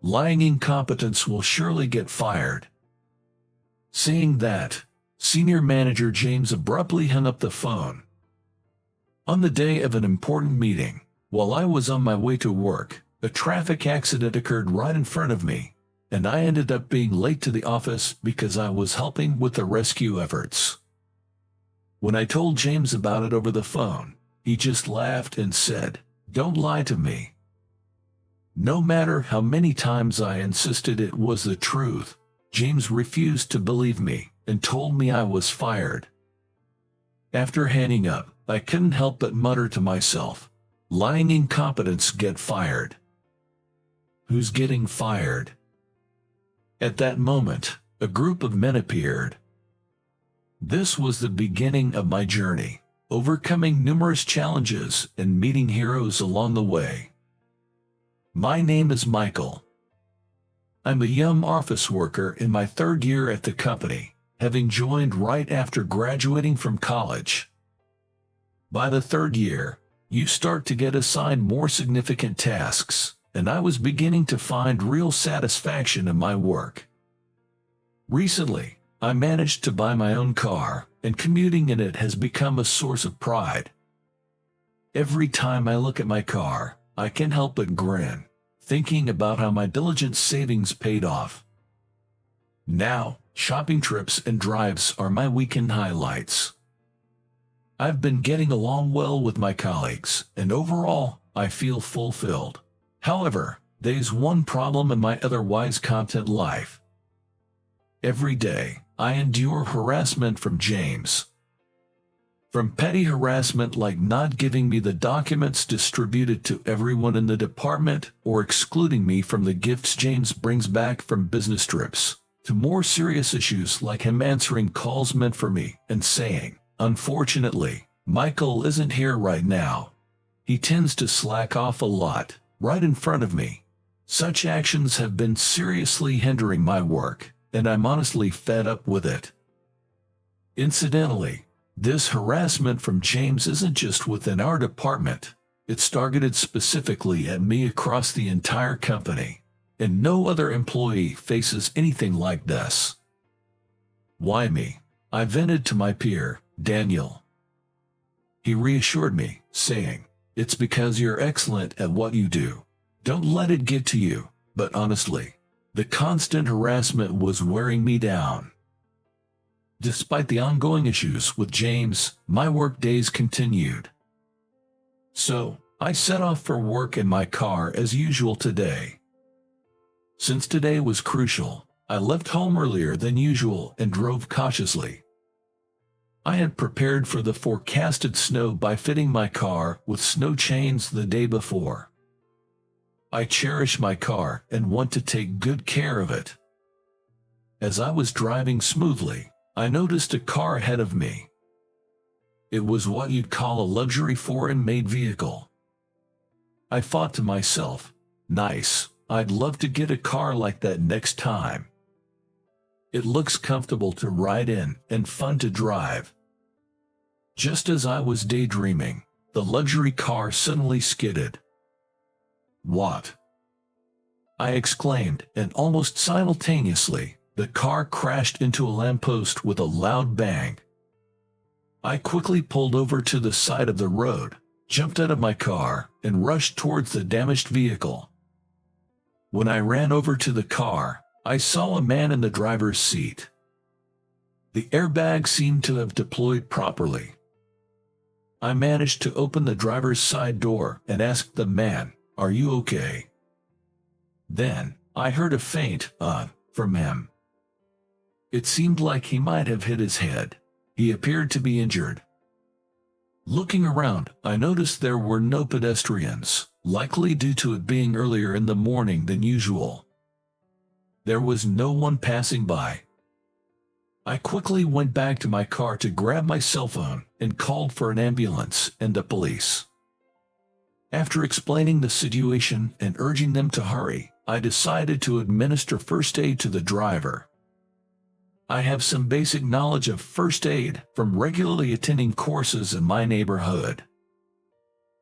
lying incompetence will surely get fired." Saying that, Senior Manager James abruptly hung up the phone. On the day of an important meeting, while I was on my way to work, a traffic accident occurred right in front of me, and I ended up being late to the office because I was helping with the rescue efforts. When I told James about it over the phone, he just laughed and said, "Don't lie to me." No matter how many times I insisted it was the truth, James refused to believe me and told me I was fired. After hanging up, I couldn't help but mutter to myself, "Lying incompetents get fired." Who's getting fired? At that moment, a group of men appeared. This was the beginning of my journey, overcoming numerous challenges and meeting heroes along the way. My name is Michael. I'm a young office worker in my third year at the company, having joined right after graduating from college. By the third year, you start to get assigned more significant tasks, and I was beginning to find real satisfaction in my work. Recently, I managed to buy my own car, and commuting in it has become a source of pride. Every time I look at my car, I can't help but grin, thinking about how my diligent savings paid off. Now, shopping trips and drives are my weekend highlights. I've been getting along well with my colleagues, and overall, I feel fulfilled. However, there's one problem in my otherwise content life. Every day, I endure harassment from James. From petty harassment like not giving me the documents distributed to everyone in the department or excluding me from the gifts James brings back from business trips, to more serious issues like him answering calls meant for me and saying, "Unfortunately, Michael isn't here right now." He tends to slack off a lot, right in front of me. Such actions have been seriously hindering my work, and I'm honestly fed up with it. Incidentally, this harassment from James isn't just within our department, it's targeted specifically at me across the entire company, and no other employee faces anything like this. Why me? I vented to my peer, Daniel. He reassured me, saying, "It's because you're excellent at what you do. Don't let it get to you." But honestly, the constant harassment was wearing me down. Despite the ongoing issues with James, my work days continued. So, I set off for work in my car as usual today. Since today was crucial, I left home earlier than usual and drove cautiously. I had prepared for the forecasted snow by fitting my car with snow chains the day before. I cherish my car and want to take good care of it. As I was driving smoothly, I noticed a car ahead of me. It was what you'd call a luxury foreign-made vehicle. I thought to myself, nice, I'd love to get a car like that next time. It looks comfortable to ride in and fun to drive. Just as I was daydreaming, the luxury car suddenly skidded. "What?" I exclaimed, and almost simultaneously, the car crashed into a lamppost with a loud bang. I quickly pulled over to the side of the road, jumped out of my car, and rushed towards the damaged vehicle. When I ran over to the car, I saw a man in the driver's seat. The airbag seemed to have deployed properly. I managed to open the driver's side door and asked the man, "Are you okay?" Then, I heard a faint, from him. It seemed like he might have hit his head. He appeared to be injured. Looking around, I noticed there were no pedestrians, likely due to it being earlier in the morning than usual. There was no one passing by. I quickly went back to my car to grab my cell phone and called for an ambulance and the police. After explaining the situation and urging them to hurry, I decided to administer first aid to the driver. I have some basic knowledge of first aid from regularly attending courses in my neighborhood.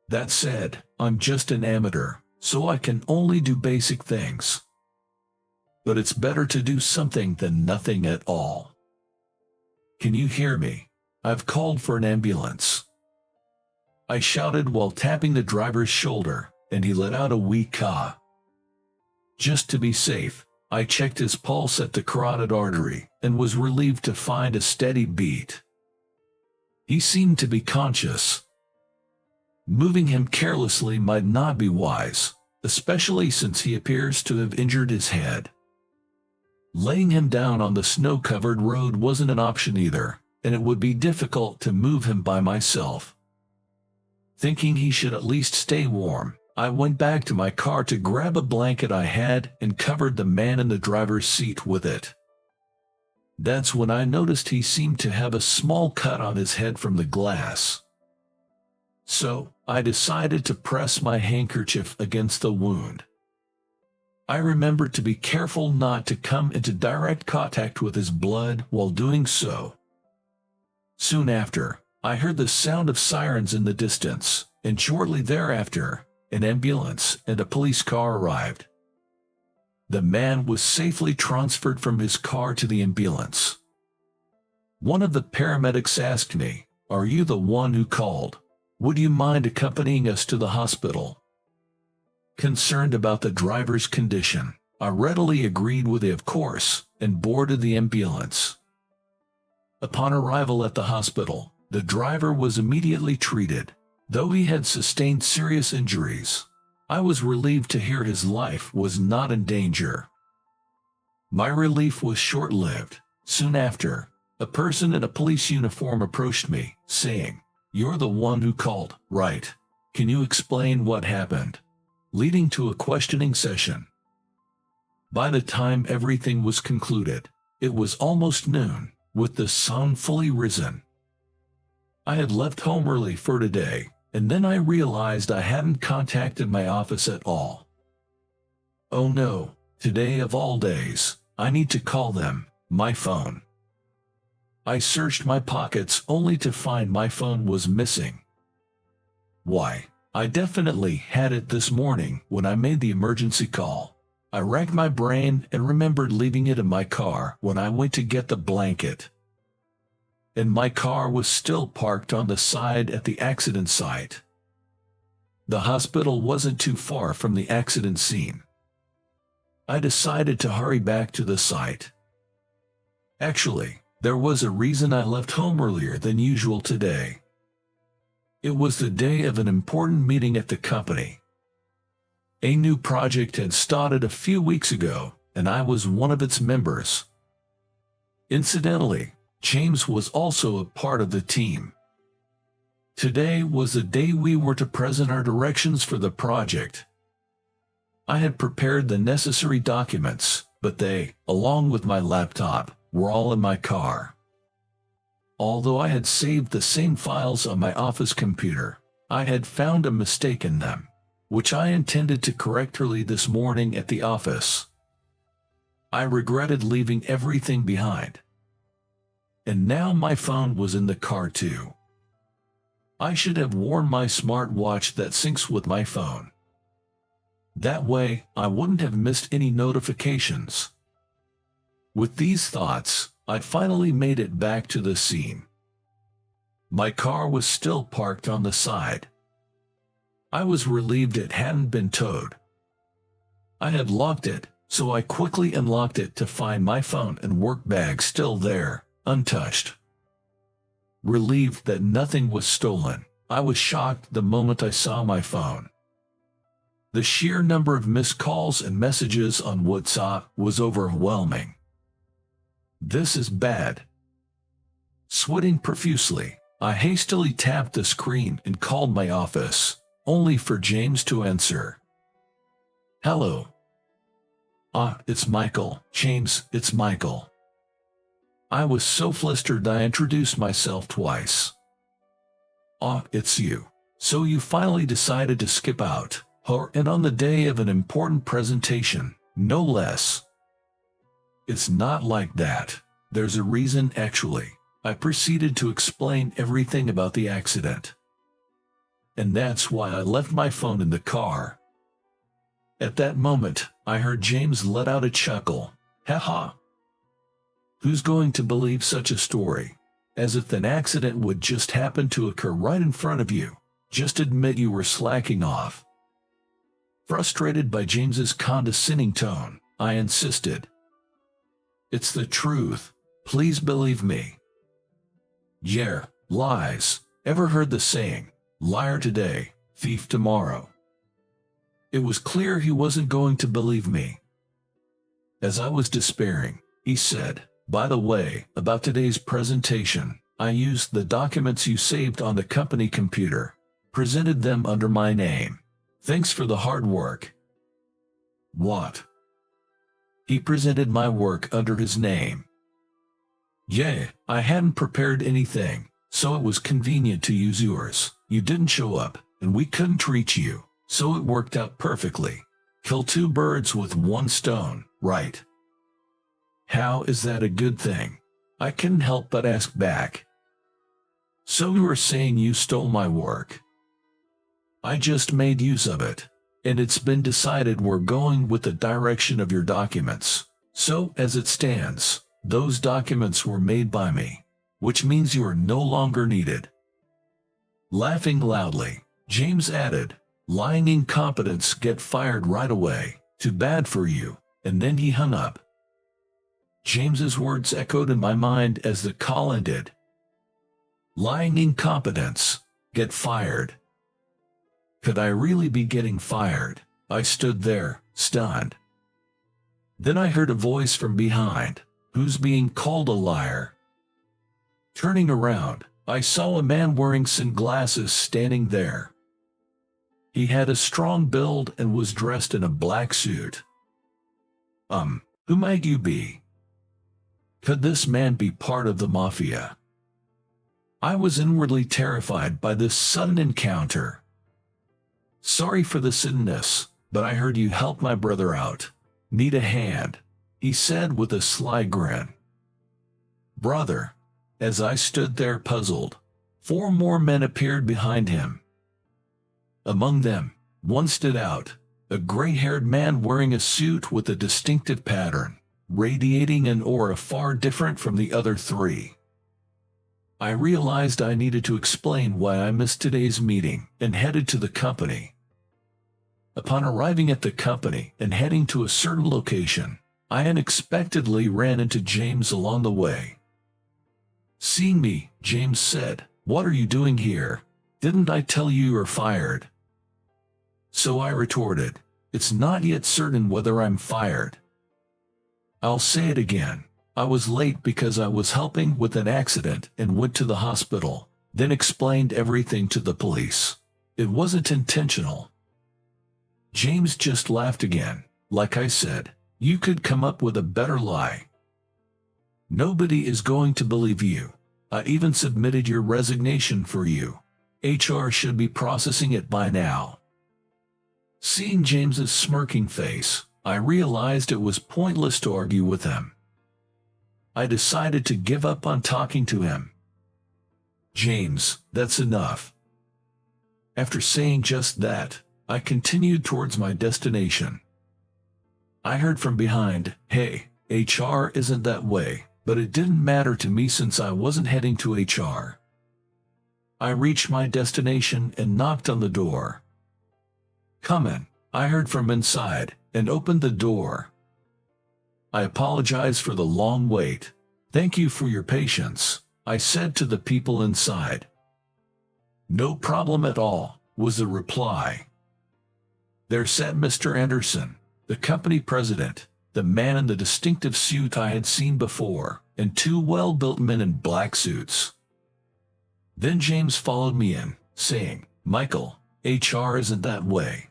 That said, I'm just an amateur, so I can only do basic things. but it's better to do something than nothing at all. Can you hear me? I've called for an ambulance. I shouted while tapping the driver's shoulder, and he let out a weak caw. Just to be safe, I checked his pulse at the carotid artery and was relieved to find a steady beat. He seemed to be conscious. Moving him carelessly might not be wise, especially since he appears to have injured his head. Laying him down on the snow-covered road wasn't an option either, and it would be difficult to move him by myself. Thinking he should at least stay warm, I went back to my car to grab a blanket I had and covered the man in the driver's seat with it. That's when I noticed he seemed to have a small cut on his head from the glass. So, I decided to press my handkerchief against the wound. I remembered to be careful not to come into direct contact with his blood while doing so. Soon after, I heard the sound of sirens in the distance, and shortly thereafter, an ambulance and a police car arrived. The man was safely transferred from his car to the ambulance. One of the paramedics asked me, "Are you the one who called? Would you mind accompanying us to the hospital?" Concerned about the driver's condition, I readily agreed with it, of course, and boarded the ambulance. Upon arrival at the hospital, the driver was immediately treated. Though he had sustained serious injuries, I was relieved to hear his life was not in danger. My relief was short-lived. Soon after, a person in a police uniform approached me, saying, "You're the one who called, right? Can you explain what happened?" Leading to a questioning session. By the time everything was concluded, it was almost noon, with the sun fully risen. I had left home early for today, and then I realized I hadn't contacted my office at all. Oh no, today of all days, I need to call them, my phone. I searched my pockets only to find my phone was missing. Why, I definitely had it this morning when I made the emergency call. I racked my brain and remembered leaving it in my car when I went to get the blanket. And my car was still parked on the side at the accident site. The hospital wasn't too far from the accident scene. I decided to hurry back to the site. Actually, there was a reason I left home earlier than usual today. It was the day of an important meeting at the company. A new project had started a few weeks ago, and I was one of its members. Incidentally, James was also a part of the team. Today was the day we were to present our directions for the project. I had prepared the necessary documents, but they, along with my laptop, were all in my car. Although I had saved the same files on my office computer, I had found a mistake in them, which I intended to correct early this morning at the office. I regretted leaving everything behind. And now my phone was in the car too. I should have worn my smartwatch that syncs with my phone. That way, I wouldn't have missed any notifications. With these thoughts, I finally made it back to the scene. My car was still parked on the side. I was relieved it hadn't been towed. I had locked it, so I quickly unlocked it to find my phone and work bag still there, untouched. Relieved that nothing was stolen, I was shocked the moment I saw my phone. The sheer number of missed calls and messages on WhatsApp was overwhelming. This is bad. Sweating profusely, I hastily tapped the screen and called my office, only for James to answer. "Hello." It's Michael. James, it's Michael." I was so flustered I introduced myself twice. It's you. So you finally decided to skip out, and on the day of an important presentation, no less. It's not like that. There's a reason actually. I proceeded to explain everything about the accident. And that's why I left my phone in the car. At that moment, I heard James let out a chuckle. Ha ha. Who's going to believe such a story? As if an accident would just happen to occur right in front of you. Just admit you were slacking off. Frustrated by James's condescending tone, I insisted. It's the truth. Please believe me. Yeah, lies. Ever heard the saying, liar today, thief tomorrow? It was clear he wasn't going to believe me. As I was despairing, he said, by the way, about today's presentation, I used the documents you saved on the company computer, presented them under my name. Thanks for the hard work. What? He presented my work under his name. Yeah, I hadn't prepared anything, so it was convenient to use yours. You didn't show up, and we couldn't reach you, so it worked out perfectly. Kill two birds with one stone, right? How is that a good thing? I couldn't help but ask back. So you were saying you stole my work? I just made use of it, and it's been decided we're going with the direction of your documents. So, as it stands, those documents were made by me, which means you are no longer needed. Laughing loudly, James added, lying incompetents get fired right away, too bad for you, and then he hung up. James's words echoed in my mind as the call ended. Lying incompetents get fired. Could I really be getting fired? I stood there, stunned. Then I heard a voice from behind. Who's being called a liar? Turning around, I saw a man wearing sunglasses standing there. He had a strong build and was dressed in a black suit. Who might you be? Could this man be part of the Mafia? I was inwardly terrified by this sudden encounter. Sorry for the suddenness, but I heard you help my brother out. Need a hand, he said with a sly grin. Brother. As I stood there puzzled, 4 more men appeared behind him. Among them, one stood out, a gray-haired man wearing a suit with a distinctive pattern, radiating an aura far different from the other 3. I realized I needed to explain why I missed today's meeting and headed to the company. Upon arriving at the company and heading to a certain location, I unexpectedly ran into James along the way. Seeing me, James said, "What are you doing here? Didn't I tell you you're fired?" So I retorted, "It's not yet certain whether I'm fired." I'll say it again. I was late because I was helping with an accident and went to the hospital, then explained everything to the police. It wasn't intentional. James just laughed again. Like I said, you could come up with a better lie. Nobody is going to believe you. I even submitted your resignation for you. HR should be processing it by now. Seeing James's smirking face, I realized it was pointless to argue with him. I decided to give up on talking to him. James, that's enough. After saying just that, I continued towards my destination. I heard from behind, "Hey, HR isn't that way," but it didn't matter to me since I wasn't heading to HR. I reached my destination and knocked on the door. "Come in," I heard from inside, and opened the door. "I apologize for the long wait. Thank you for your patience," I said to the people inside. "No problem at all," was the reply. There sat Mr. Anderson, the company president, the man in the distinctive suit I had seen before, and 2 well-built men in black suits. Then James followed me in, saying, "Michael, HR isn't that way."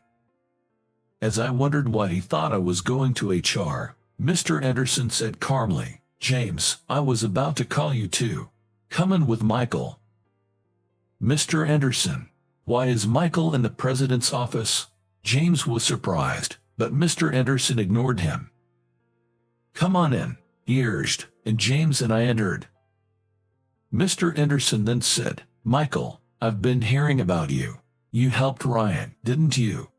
As I wondered why he thought I was going to HR, Mr. Anderson said calmly, "James, I was about to call you too. Come in with Michael." "Mr. Anderson, why is Michael in the president's office?" James was surprised, but Mr. Anderson ignored him. "Come on in," he urged, and James and I entered. Mr. Anderson then said, "Michael, I've been hearing about you. You helped Ryan, didn't you?"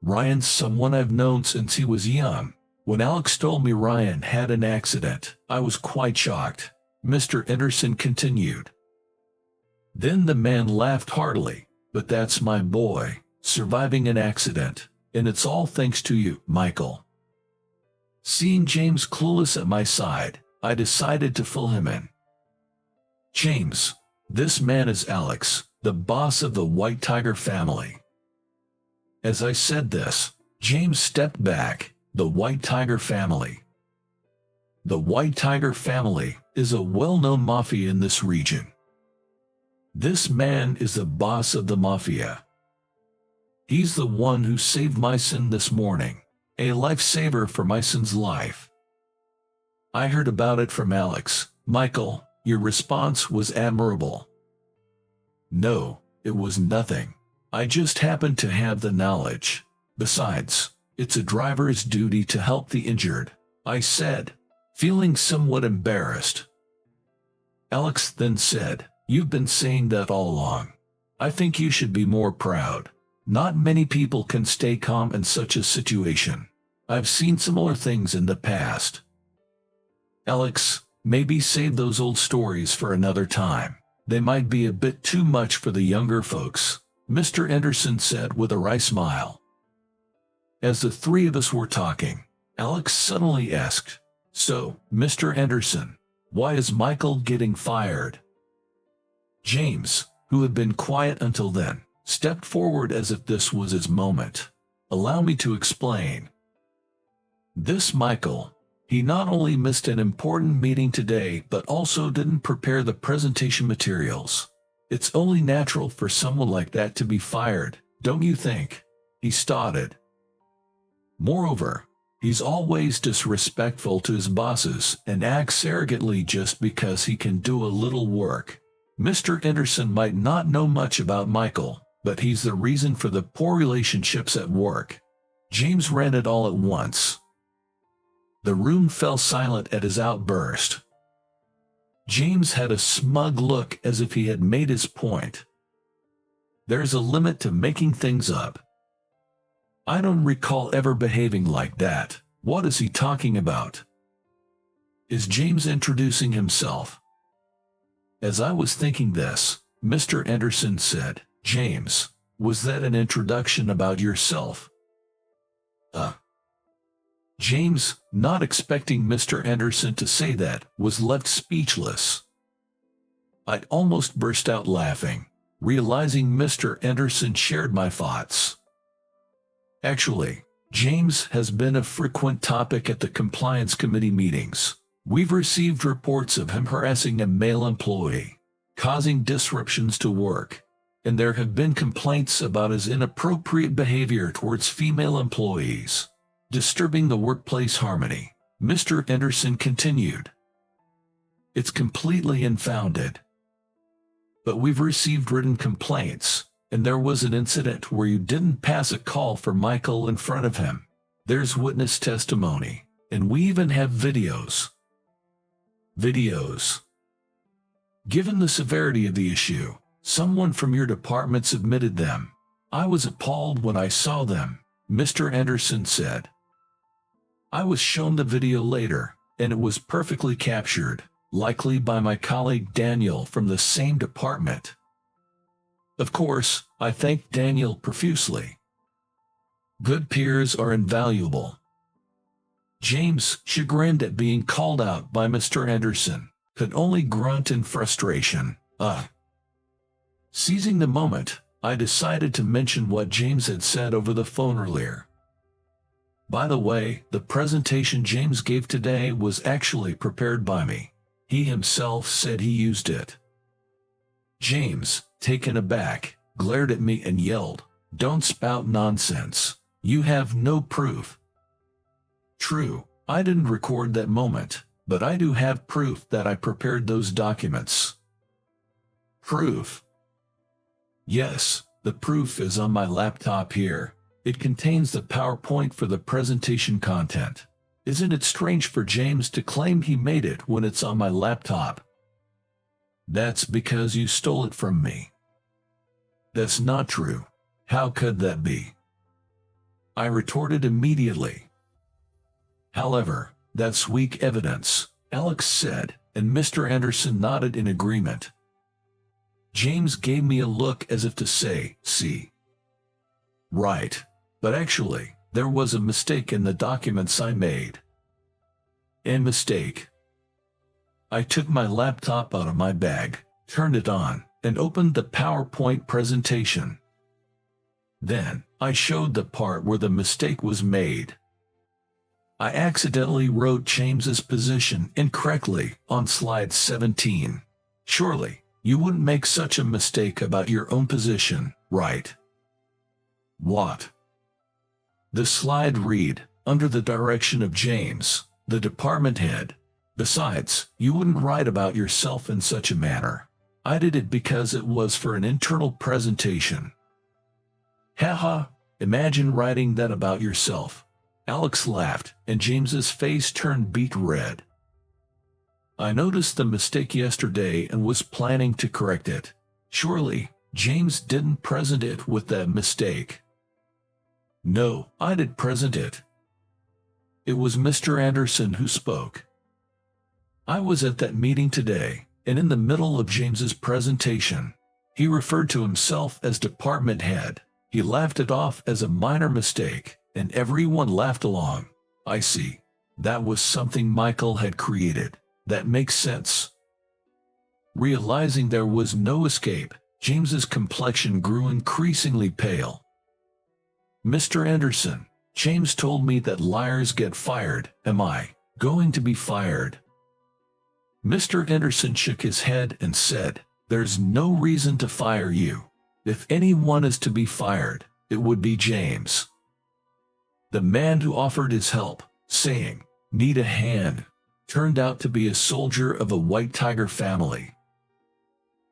Ryan's someone I've known since he was young. When Alex told me Ryan had an accident, I was quite shocked. Mr. Anderson continued. Then the man laughed heartily. But that's my boy, surviving an accident, and it's all thanks to you, Michael. Seeing James clueless at my side, I decided to fill him in. James, this man is Alex, the boss of the White Tiger family. As I said this, James stepped back. The White Tiger family. The White Tiger family is a well-known mafia in this region. This man is the boss of the Mafia. He's the one who saved my son this morning, a lifesaver for my son's life. I heard about it from Alex. Michael, your response was admirable. No, it was nothing. I just happened to have the knowledge. Besides, it's a driver's duty to help the injured, I said, feeling somewhat embarrassed. Alex then said, you've been saying that all along. I think you should be more proud. Not many people can stay calm in such a situation. I've seen similar things in the past. Alex, maybe save those old stories for another time. They might be a bit too much for the younger folks, Mr. Anderson said with a wry smile. As the three of us were talking, Alex suddenly asked, so, Mr. Anderson, why is Michael getting fired? James, who had been quiet until then, stepped forward as if this was his moment. Allow me to explain. This Michael, he not only missed an important meeting today but also didn't prepare the presentation materials. It's only natural for someone like that to be fired, don't you think? He started. Moreover, he's always disrespectful to his bosses and acts arrogantly just because he can do a little work. Mr. Anderson might not know much about Michael, but he's the reason for the poor relationships at work. James ran it all at once. The room fell silent at his outburst. James had a smug look as if he had made his point. There's a limit to making things up. I don't recall ever behaving like that. What is he talking about? Is James introducing himself? As I was thinking this, Mr. Anderson said, James, was that an introduction about yourself? James, not expecting Mr. Anderson to say that, was left speechless. I'd almost burst out laughing, realizing Mr. Anderson shared my thoughts. Actually, James has been a frequent topic at the compliance committee meetings. We've received reports of him harassing a male employee, causing disruptions to work, and there have been complaints about his inappropriate behavior towards female employees, disturbing the workplace harmony. Mr. Anderson continued. It's completely unfounded. But we've received written complaints, and there was an incident where you didn't pass a call for Michael in front of him. There's witness testimony, and we even have videos. Given the severity of the issue, someone from your department submitted them. I was appalled when I saw them, Mr. Anderson said. I was shown the video later, and it was perfectly captured, likely by my colleague Daniel from the same department. Of course, I thanked Daniel profusely. Good peers are invaluable. James, chagrined at being called out by Mr. Anderson, could only grunt in frustration. Seizing the moment, I decided to mention what James had said over the phone earlier. By the way, the presentation James gave today was actually prepared by me. He himself said he used it. James, taken aback, glared at me and yelled, "Don't spout nonsense. You have no proof." True, I didn't record that moment, but I do have proof that I prepared those documents. Proof? Yes, the proof is on my laptop here. It contains the PowerPoint for the presentation content. Isn't it strange for James to claim he made it when it's on my laptop? That's because you stole it from me. That's not true. How could that be? I retorted immediately. However, that's weak evidence, Alex said, and Mr. Anderson nodded in agreement. James gave me a look as if to say, see. Right. But actually, there was a mistake in the documents I made. A mistake. I took my laptop out of my bag, turned it on, and opened the PowerPoint presentation. Then, I showed the part where the mistake was made. I accidentally wrote James's position incorrectly on slide 17. Surely, you wouldn't make such a mistake about your own position, right? What? The slide read, under the direction of James, the department head. Besides, you wouldn't write about yourself in such a manner. I did it because it was for an internal presentation. Haha, imagine writing that about yourself. Alex laughed, and James's face turned beet red. I noticed the mistake yesterday and was planning to correct it. Surely, James didn't present it with that mistake. No, I did present it. It was Mr. Anderson who spoke. I was at that meeting today, and in the middle of James's presentation, he referred to himself as department head. He laughed it off as a minor mistake, and everyone laughed along. I see. That was something Michael had created. That makes sense. Realizing there was no escape, James's complexion grew increasingly pale. Mr. Anderson, James told me that liars get fired. Am I going to be fired? Mr. Anderson shook his head and said, there's no reason to fire you. If anyone is to be fired, it would be James. The man who offered his help, saying, need a hand, turned out to be a soldier of a White Tiger family.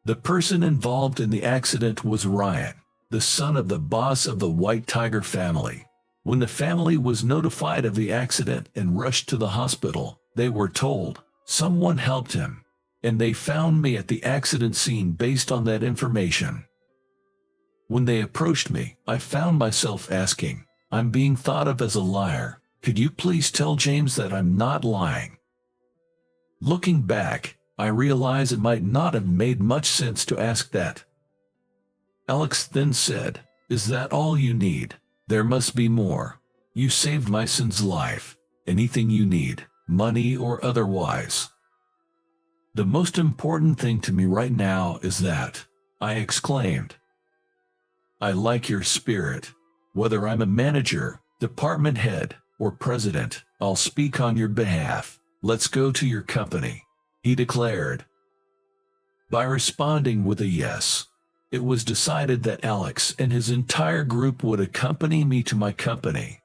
The person involved in the accident was Ryan, the son of the boss of the White Tiger family. When the family was notified of the accident and rushed to the hospital, they were told, someone helped him, and they found me at the accident scene based on that information. When they approached me, I found myself asking, I'm being thought of as a liar. Could you please tell James that I'm not lying? Looking back, I realize it might not have made much sense to ask that. Alex then said, is that all you need? There must be more. You saved my son's life. Anything you need, money or otherwise. The most important thing to me right now is that, I exclaimed. I like your spirit. Whether I'm a manager, department head, or president, I'll speak on your behalf. Let's go to your company, he declared. By responding with a yes, it was decided that Alex and his entire group would accompany me to my company.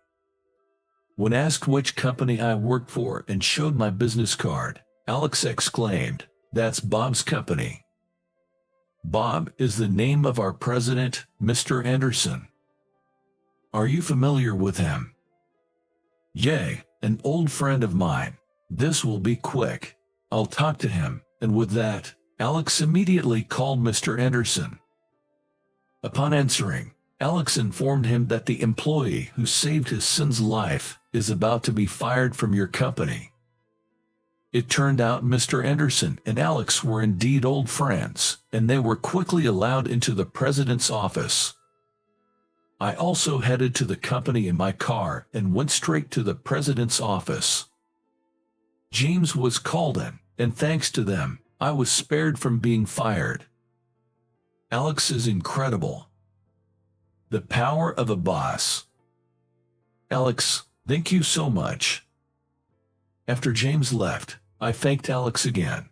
When asked which company I worked for and showed my business card, Alex exclaimed, that's Bob's company. Bob is the name of our president, Mr. Anderson. Are you familiar with him? Yay, an old friend of mine. This will be quick. I'll talk to him, and with that, Alex immediately called Mr. Anderson. Upon answering, Alex informed him that the employee who saved his son's life is about to be fired from your company. It turned out Mr. Anderson and Alex were indeed old friends, and they were quickly allowed into the president's office. I also headed to the company in my car and went straight to the president's office. James was called in, and thanks to them, I was spared from being fired. Alex is incredible. The power of a boss. Alex, thank you so much. After James left, I thanked Alex again.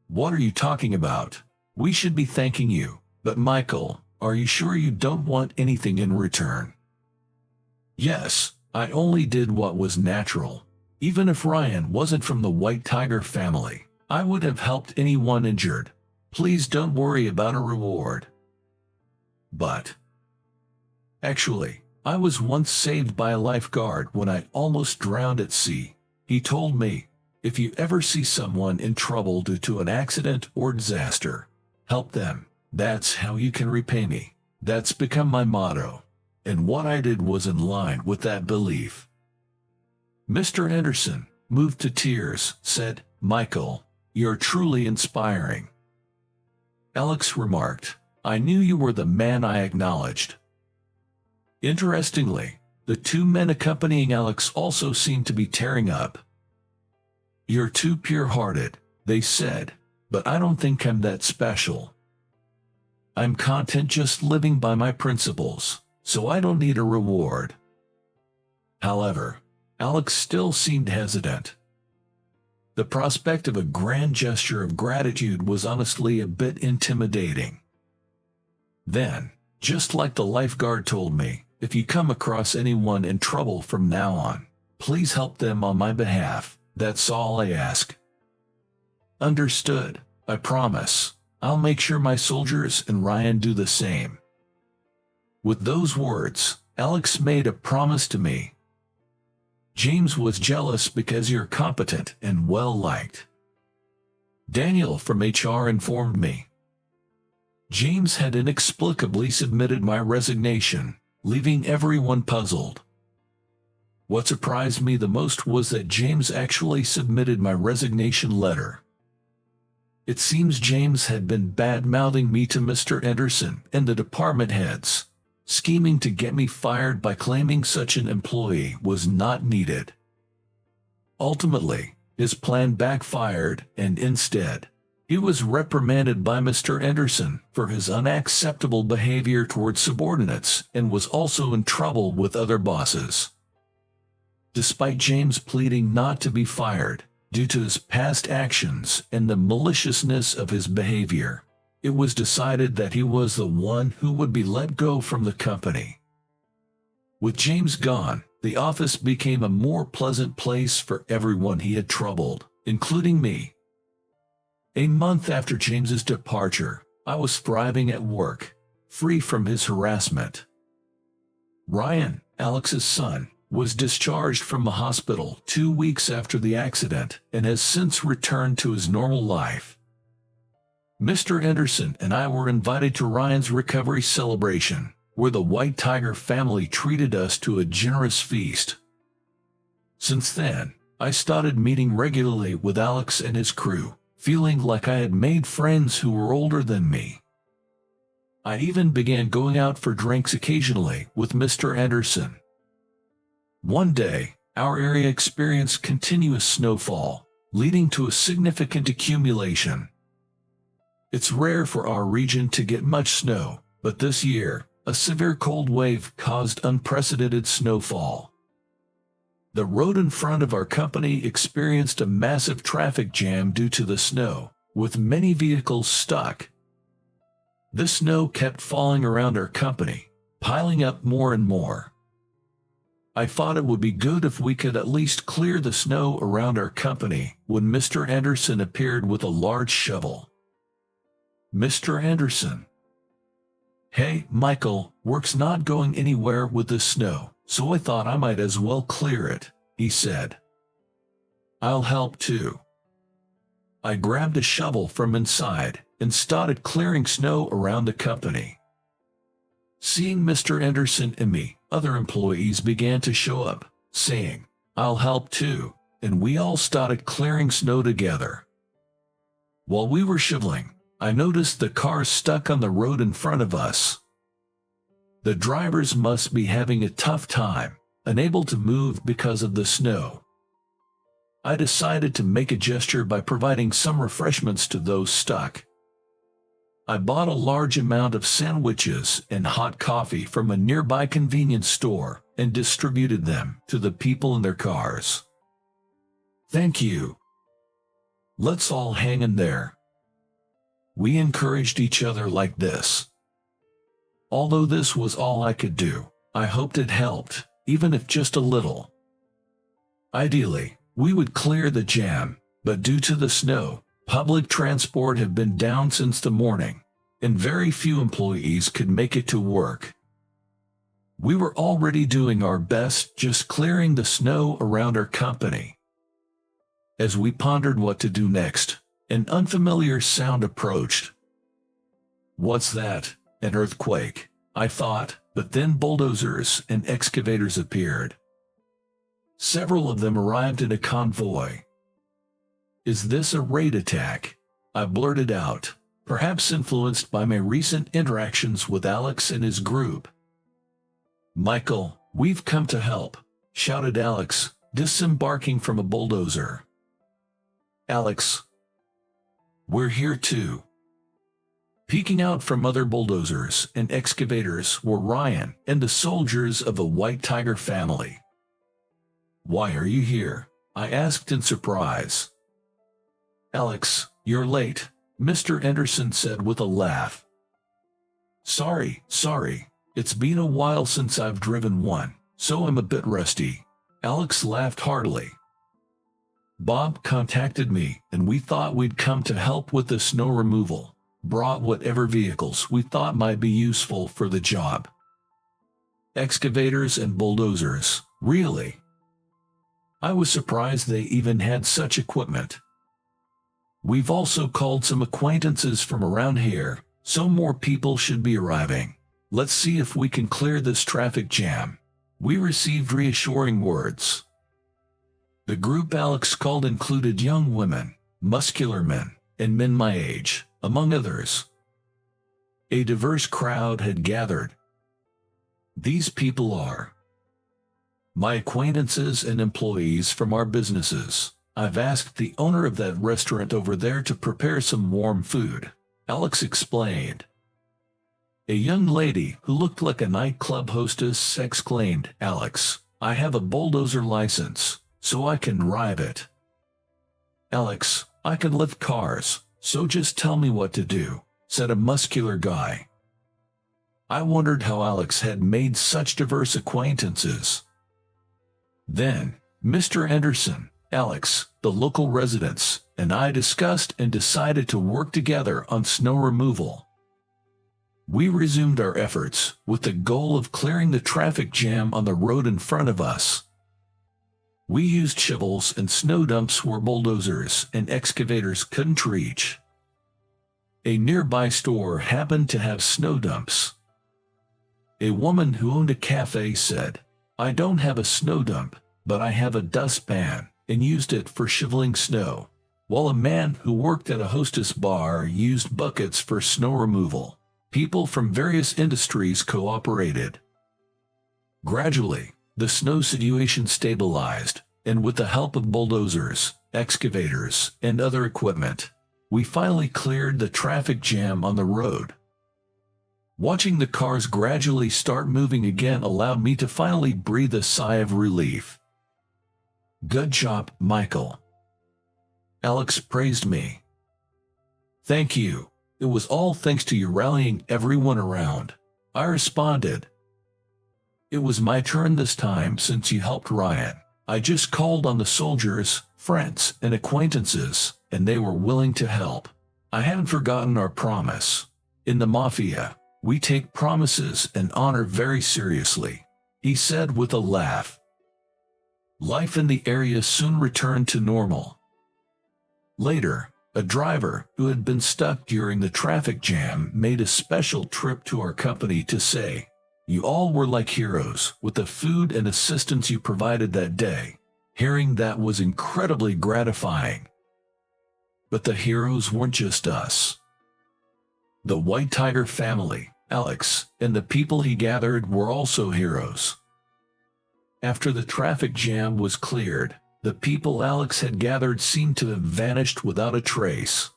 What are you talking about? We should be thanking you, but Michael, are you sure you don't want anything in return? Yes, I only did what was natural. Even if Ryan wasn't from the White Tiger family, I would have helped anyone injured. Please don't worry about a reward. But actually, I was once saved by a lifeguard when I almost drowned at sea. He told me, if you ever see someone in trouble due to an accident or disaster, help them. That's how you can repay me. That's become my motto. and what I did was in line with that belief. Mr. Anderson, moved to tears, said, "Michael, you're truly inspiring." Alex remarked, "I knew you were the man I acknowledged." Interestingly, the two men accompanying Alex also seemed to be tearing up. "You're too pure-hearted," they said, "but I don't think I'm that special. I'm content just living by my principles, so I don't need a reward." However, Alex still seemed hesitant. The prospect of a grand gesture of gratitude was honestly a bit intimidating. Then, just like the lifeguard told me, "If you come across anyone in trouble from now on, please help them on my behalf. That's all I ask." "Understood, I promise. I'll make sure my soldiers and Ryan do the same." With those words, Alex made a promise to me. "James was jealous because you're competent and well-liked." Daniel from HR informed me. James had inexplicably submitted my resignation, leaving everyone puzzled. What surprised me the most was that James actually submitted my resignation letter. It seems James had been bad-mouthing me to Mr. Anderson and the department heads, scheming to get me fired by claiming such an employee was not needed. Ultimately, his plan backfired, and instead, he was reprimanded by Mr. Anderson for his unacceptable behavior towards subordinates and was also in trouble with other bosses. Despite James pleading not to be fired due to his past actions and the maliciousness of his behavior, it was decided that he was the one who would be let go from the company. With James gone, the office became a more pleasant place for everyone he had troubled, including me. A month after James's departure, I was thriving at work, free from his harassment. Ryan, Alex's son, was discharged from the hospital 2 weeks after the accident and has since returned to his normal life. Mr. Anderson and I were invited to Ryan's recovery celebration, where the White Tiger family treated us to a generous feast. Since then, I started meeting regularly with Alex and his crew, feeling like I had made friends who were older than me. I even began going out for drinks occasionally with Mr. Anderson. One day, our area experienced continuous snowfall, leading to a significant accumulation. It's rare for our region to get much snow, but this year, a severe cold wave caused unprecedented snowfall. The road in front of our company experienced a massive traffic jam due to the snow, with many vehicles stuck. The snow kept falling around our company, piling up more and more. I thought it would be good if we could at least clear the snow around our company when Mr. Anderson appeared with a large shovel. "Mr. Anderson." "Hey, Michael, work's not going anywhere with the snow, so I thought I might as well clear it," he said. "I'll help too." I grabbed a shovel from inside and started clearing snow around the company. Seeing Mr. Anderson and me, other employees began to show up, saying, "I'll help too," and we all started clearing snow together. While we were shoveling, I noticed the cars stuck on the road in front of us. The drivers must be having a tough time, unable to move because of the snow. I decided to make a gesture by providing some refreshments to those stuck. I bought a large amount of sandwiches and hot coffee from a nearby convenience store and distributed them to the people in their cars. "Thank you. Let's all hang in there." We encouraged each other like this. Although this was all I could do, I hoped it helped, even if just a little. Ideally, we would clear the jam, but due to the snow, public transport had been down since the morning, and very few employees could make it to work. We were already doing our best just clearing the snow around our company. As we pondered what to do next, an unfamiliar sound approached. "What's that? An earthquake?" I thought, But then bulldozers and excavators appeared. Several of them arrived in a convoy. "Is this a raid attack?" I blurted out, perhaps influenced by my recent interactions with Alex and his group. "Michael, we've come to help," shouted Alex, disembarking from a bulldozer. "Alex, we're here too." Peeking out from other bulldozers and excavators were Ryan and the soldiers of the White Tiger family. "Why are you here?" I asked in surprise. "Alex, you're late," Mr. Anderson said with a laugh. Sorry, it's been a while since I've driven one, so I'm a bit rusty." Alex laughed heartily. "Bob contacted me, and we thought we'd come to help with the snow removal. Brought whatever vehicles we thought might be useful for the job." Excavators and bulldozers, really? I was surprised they even had such equipment. "We've also called some acquaintances from around here, so more people should be arriving. Let's see if we can clear this traffic jam." We received reassuring words. The group Alex called included young women, muscular men, and men my age, among others. A diverse crowd had gathered. "These people are my acquaintances and employees from our businesses. I've asked the owner of that restaurant over there to prepare some warm food," Alex explained. A young lady who looked like a nightclub hostess exclaimed, "Alex, I have a bulldozer license, so I can drive it." "Alex, I can lift cars, so just tell me what to do," said a muscular guy. I wondered how Alex had made such diverse acquaintances. Then, Mr. Anderson, Alex, the local residents, and I discussed and decided to work together on snow removal. We resumed our efforts with the goal of clearing the traffic jam on the road in front of us. We used shovels and snow dumps where bulldozers and excavators couldn't reach. A nearby store happened to have snow dumps. A woman who owned a cafe said, "I don't have a snow dump, but I have a dustpan," and used it for shoveling snow, while a man who worked at a hostess bar used buckets for snow removal. People from various industries cooperated. Gradually, the snow situation stabilized, and with the help of bulldozers, excavators, and other equipment, we finally cleared the traffic jam on the road. Watching the cars gradually start moving again allowed me to finally breathe a sigh of relief. "Good job, Michael." Alex praised me. "Thank you. It was all thanks to you rallying everyone around," I responded. "It was my turn this time since you helped Ryan. I just called on the soldiers, friends, and acquaintances, and they were willing to help. I haven't forgotten our promise. In the Mafia, we take promises and honor very seriously," he said with a laugh. Life in the area soon returned to normal. Later, a driver who had been stuck during the traffic jam made a special trip to our company to say, "You all were like heroes with the food and assistance you provided that day." Hearing that was incredibly gratifying. But the heroes weren't just us. The White Tiger family, Alex, and the people he gathered were also heroes. After the traffic jam was cleared, the people Alex had gathered seemed to have vanished without a trace.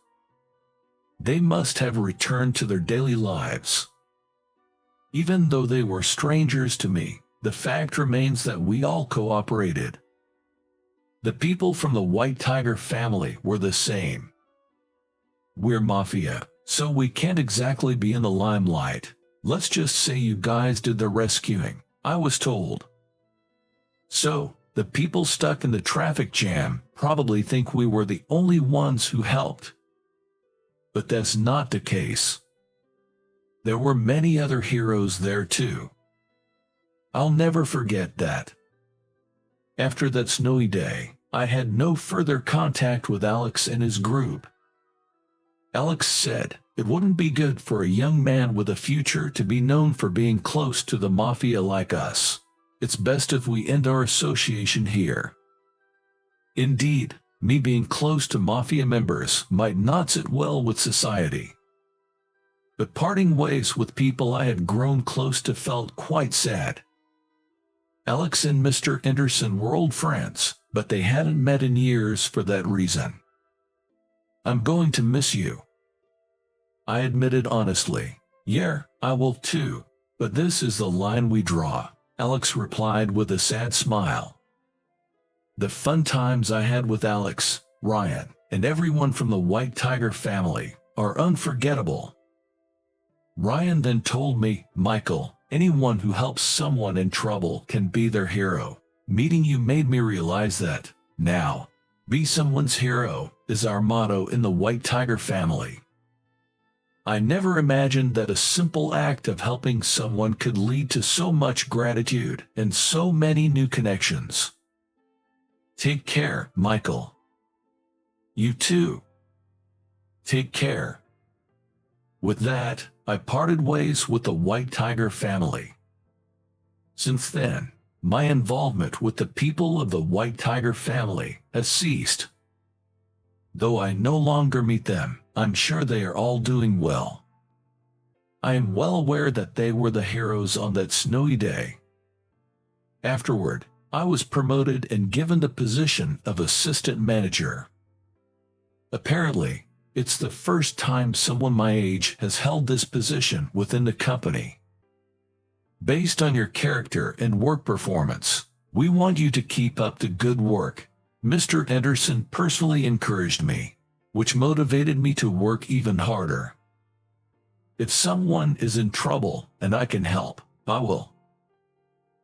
They must have returned to their daily lives. Even though they were strangers to me, the fact remains that we all cooperated. The people from the White Tiger family were the same. We're Mafia, so we can't exactly be in the limelight. Let's just say you guys did the rescuing, I was told. So, the people stuck in the traffic jam probably think we were the only ones who helped. But that's not the case. There were many other heroes there too. I'll never forget that. After that snowy day, I had no further contact with Alex and his group. Alex said, It wouldn't be good for a young man with a future to be known for being close to the Mafia like us. It's best if we end our association here. Indeed, me being close to Mafia members might not sit well with society. But parting ways with people I had grown close to felt quite sad. Alex and Mr. Anderson were old friends, but they hadn't met in years for that reason. I'm going to miss you, I admitted honestly. Yeah, I will too, but this is the line we draw, Alex replied with a sad smile. The fun times I had with Alex, Ryan, and everyone from the White Tiger family are unforgettable. Ryan then told me, Michael, anyone who helps someone in trouble can be their hero. Meeting you made me realize that, now, be someone's hero is our motto in the White Tiger family. I never imagined that a simple act of helping someone could lead to so much gratitude and so many new connections. Take care, Michael. You too. Take care. With that, I parted ways with the White Tiger family. Since then, my involvement with the people of the White Tiger family has ceased. Though I no longer meet them, I'm sure they are all doing well. I am well aware that they were the heroes on that snowy day. Afterward, I was promoted and given the position of assistant manager. Apparently, it's the first time someone my age has held this position within the company. Based on your character and work performance, we want you to keep up the good work. Mr. Anderson personally encouraged me, which motivated me to work even harder. If someone is in trouble and I can help, I will.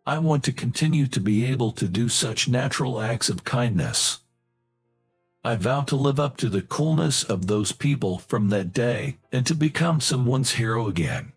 I want to continue to be able to do such natural acts of kindness. I vow to live up to the coolness of those people from that day and to become someone's hero again.